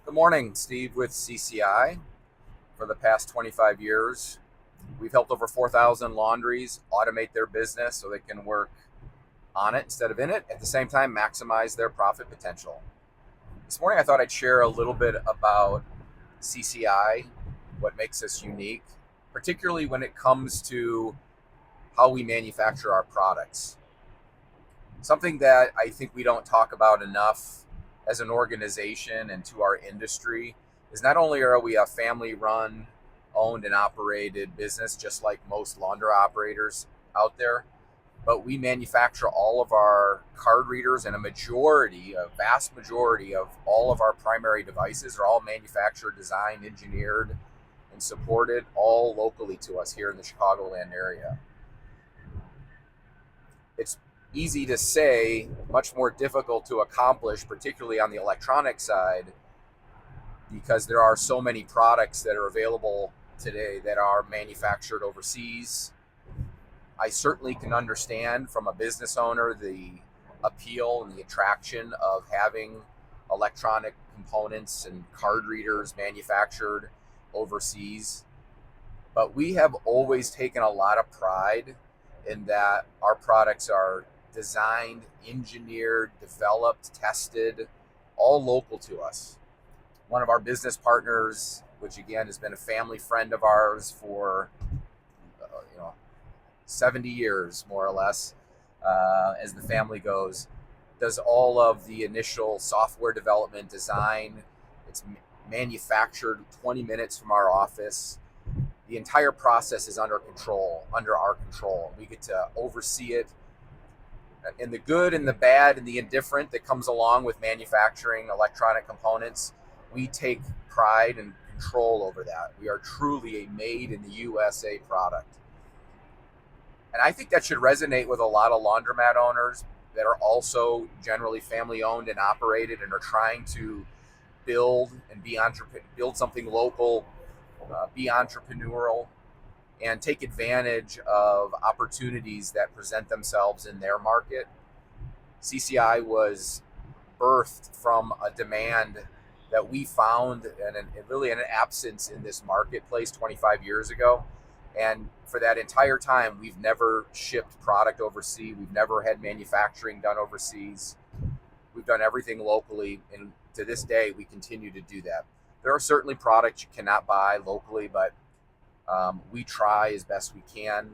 Good morning, Steve with CCI. For the past 25 years, we've helped over 4,000 laundries automate their business so they can work on it instead of in it, at the same time, maximize their profit potential. This morning, I thought I'd share a little bit about CCI, what makes us unique, particularly when it comes to how we manufacture our products. Something that I think we don't talk about enough as an organization and to our industry is not only are we a family run, owned, and operated business, just like most laundry operators out there, but we manufacture all of our card readers, and a vast majority of all of our primary devices are all manufactured, designed, engineered, and supported all locally to us here in the Chicagoland area. It's easy to say, much more difficult to accomplish, particularly on the electronic side, because there are so many products that are available today that are manufactured overseas. I certainly can understand from a business owner the appeal and the attraction of having electronic components and card readers manufactured overseas. But we have always taken a lot of pride in that our products are designed, engineered, developed, tested, all local to us. One of our business partners, which again has been a family friend of ours for 70 years, more or less, as the family goes, does all of the initial software development design. It's manufactured 20 minutes from our office. The entire process is under our control. We get to oversee it, and the good and the bad and the indifferent that comes along with manufacturing electronic components. We take pride and control over that. We are truly a made in the USA product. And I think that should resonate with a lot of laundromat owners that are also generally family owned and operated and are trying to build and build something local, be entrepreneurial, and take advantage of opportunities that present themselves in their market. CCI was birthed from a demand that we found and really an absence in this marketplace 25 years ago. And for that entire time, we've never shipped product overseas. We've never had manufacturing done overseas. We've done everything locally. And to this day, we continue to do that. There are certainly products you cannot buy locally, but we try as best we can.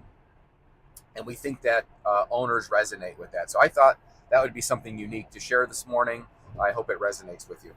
And we think that owners resonate with that. So I thought that would be something unique to share this morning. I hope it resonates with you.